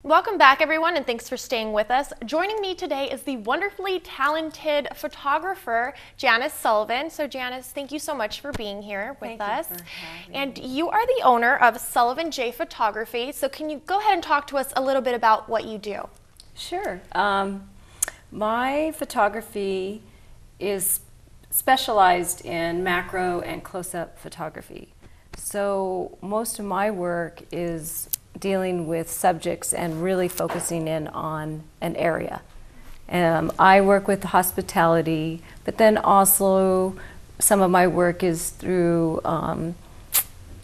Welcome back, everyone, and thanks for staying with us. Joining me today is the wonderfully talented photographer, Janice Sullivan. So, Janice, thank you so much for being here with us. And you are the owner of Sullivan J Photography. So, can you go ahead and talk to us a little bit about what you do? Sure. My photography is specialized in macro and close-up photography. So most of my work is dealing with subjects and really focusing in on an area. I work with hospitality, but then also some of my work is through an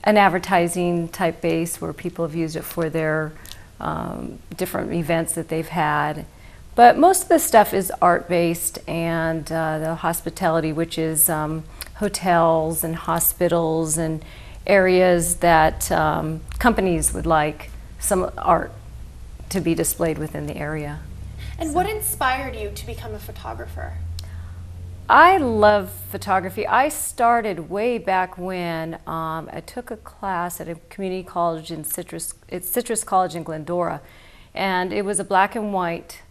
advertising type base where people have used it for their different events that they've had. But most of the stuff is art-based, and the hospitality, which is hotels and hospitals and areas that companies would like some art to be displayed within the area. And what inspired you to become a photographer? I love photography. I started way back when I took a class at a community college in Citrus College in Glendora, and it was a black and white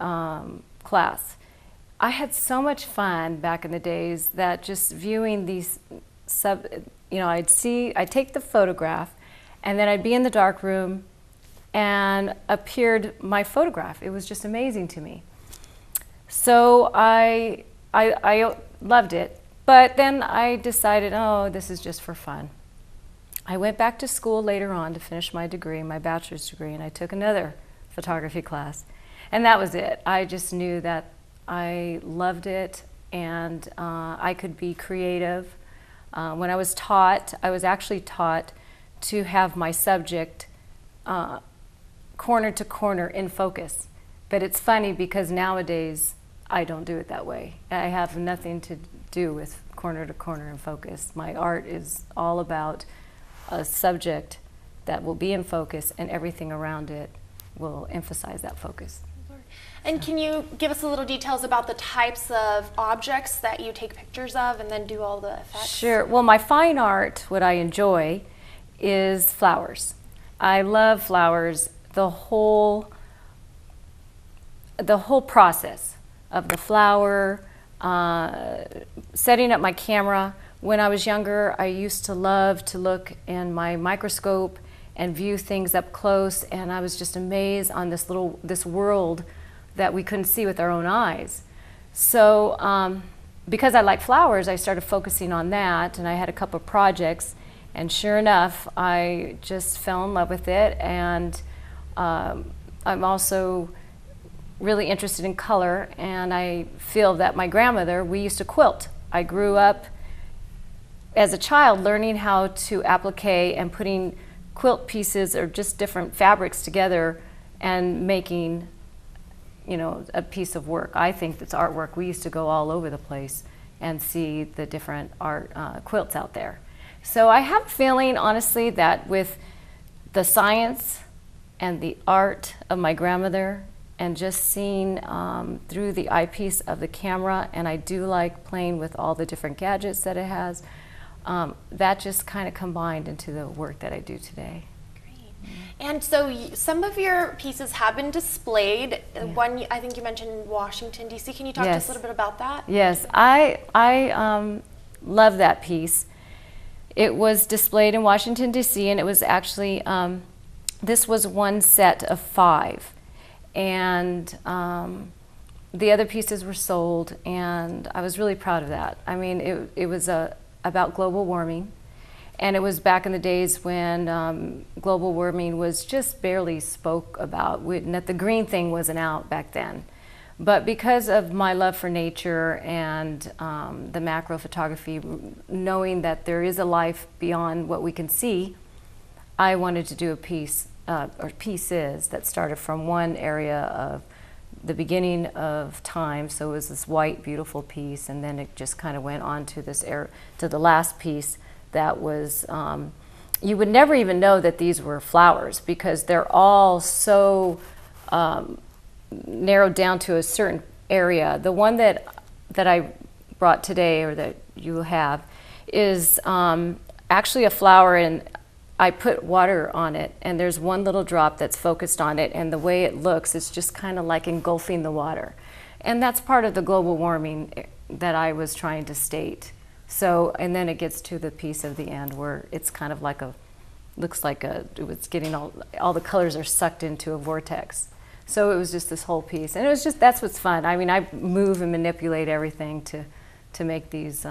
class. I had so much fun back in the days that just viewing these I'd take the photograph, and then I'd be in the dark room and appeared my photograph. It was just amazing to me. So I loved it, but then I decided, oh, this is just for fun. I went back to school later on to finish my degree, my bachelor's degree, and I took another photography class. And that was it. I just knew that I loved it, and I could be creative. When I was actually taught to have my subject corner to corner in focus. But it's funny because nowadays I don't do it that way. I have nothing to do with corner to corner in focus. My art is all about a subject that will be in focus, and everything around it will emphasize that focus. And can you give us a little details about the types of objects that you take pictures of and then do all the effects? Sure. Well, my fine art, what I enjoy, is flowers. I love flowers. The whole process of the flower, setting up my camera. When I was younger, I used to love to look in my microscope and view things up close, and I was just amazed on this world that we couldn't see with our own eyes. So because I like flowers, I started focusing on that, and I had a couple of projects, and sure enough, I just fell in love with it. And I'm also really interested in color, and I feel that my grandmother, we used to quilt. I grew up as a child learning how to applique and putting quilt pieces or just different fabrics together and making a piece of work. I think that's artwork. We used to go all over the place and see the different art quilts out there. So I have a feeling, honestly, that with the science and the art of my grandmother and just seeing through the eyepiece of the camera, and I do like playing with all the different gadgets that it has, that just kind of combined into the work that I do today. And so some of your pieces have been displayed. Yeah. One, I think you mentioned Washington, D.C. Can you talk to us a little bit about that? Yes, I love that piece. It was displayed in Washington, D.C., and it was actually, this was one set of 5. And the other pieces were sold, and I was really proud of that. I mean, it was about global warming. And it was back in the days when global warming was just barely spoke about, that the green thing wasn't out back then. But because of my love for nature and the macro photography, knowing that there is a life beyond what we can see, I wanted to do a piece, or pieces, that started from one area of the beginning of time. So it was this white, beautiful piece, and then it just kind of went on to to the last piece. That was, you would never even know that these were flowers because they're all so narrowed down to a certain area. The one that I brought today, or that you have, is actually a flower in I put water on it, and there's one little drop that's focused on it, and the way it looks is just kind of like engulfing the water. And that's part of the global warming that I was trying to state. So, and then it gets to the piece of the end where it's kind of like looks like it's getting all the colors are sucked into a vortex. So it was just this whole piece. And it was just, that's what's fun. I mean, I move and manipulate everything to make these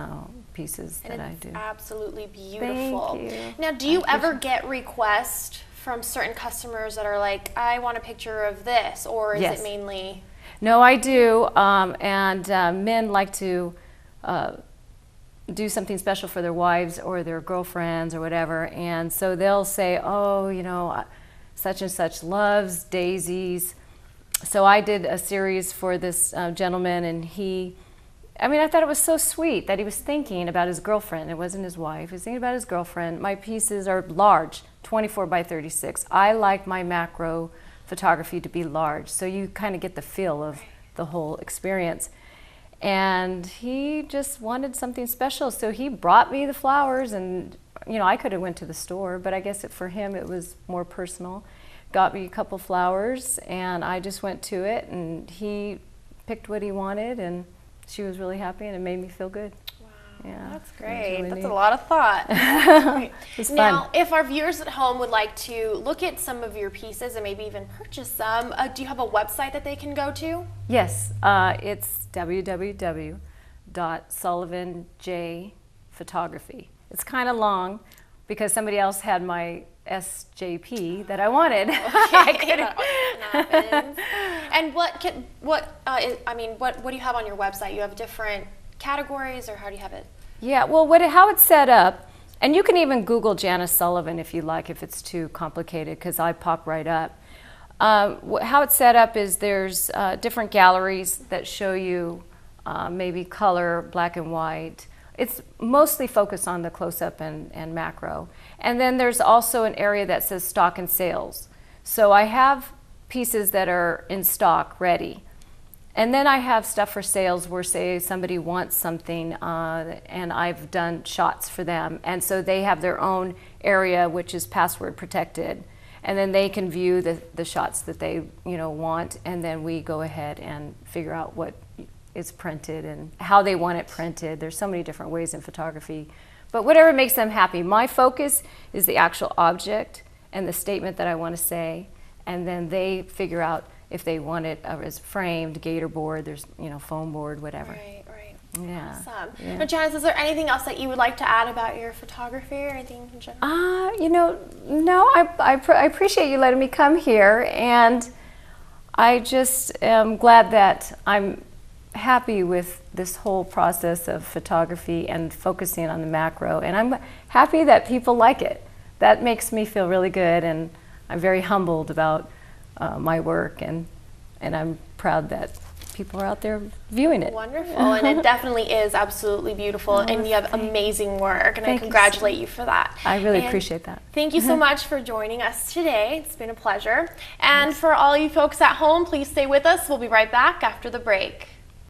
pieces that I do. Absolutely beautiful. Thank you. Now, do you ever get requests from certain customers that are like, I want a picture of this, or is it mainly? No, I do, and men like to do something special for their wives or their girlfriends or whatever, and so they'll say, oh, you know, such and such loves daisies. So I did a series for this gentleman, and I thought it was so sweet that he was thinking about his girlfriend. It wasn't his wife. He was thinking about his girlfriend. My pieces are large, 24 by 36. I like my macro photography to be large, so you kind of get the feel of the whole experience. And he just wanted something special, so he brought me the flowers, and you know, I could have went to the store, but I guess for him it was more personal. Got me a couple flowers, and I just went to it, and he picked what he wanted, and she was really happy, and it made me feel good. Wow, yeah, that's great. Really that's neat. a lot of thought. It's now, fun. if our viewers at home would like to look at some of your pieces and maybe even purchase some, do you have a website that they can go to? Yes, it's www.sullivanjphotography. It's kind of long because somebody else had my SJP that I wanted. Okay. I couldn't. Happens. And what do you have on your website? You have different categories, or how do you have it? Yeah, well, how it's set up, and you can even Google Janice Sullivan if you like, if it's too complicated, because I pop right up. How it's set up is there's different galleries that show you maybe color, black and white. It's mostly focused on the close-up and macro. And then there's also an area that says stock and sales. So I have pieces that are in stock ready. And then I have stuff for sales where, say, somebody wants something and I've done shots for them. And so they have their own area which is password protected. And then they can view the shots that they want, and then we go ahead and figure out what is printed and how they want it printed. There's so many different ways in photography. But whatever makes them happy. My focus is the actual object and the statement that I want to say, and then they figure out if they want it as framed, gator board, there's foam board, whatever. Right, right. Yeah. Awesome. Yeah. Now, Janice, is there anything else that you would like to add about your photography or anything in general? No, I appreciate you letting me come here, and I just am glad that I'm happy with this whole process of photography and focusing on the macro, and I'm happy that people like it. That makes me feel really good, and I'm very humbled about my work, and I'm proud that people are out there viewing it. Wonderful, and it definitely is absolutely beautiful, and you have amazing work, and I congratulate you for that. I really appreciate that. Thank you so much for joining us today. It's been a pleasure. And for all you folks at home, please stay with us. We'll be right back after the break.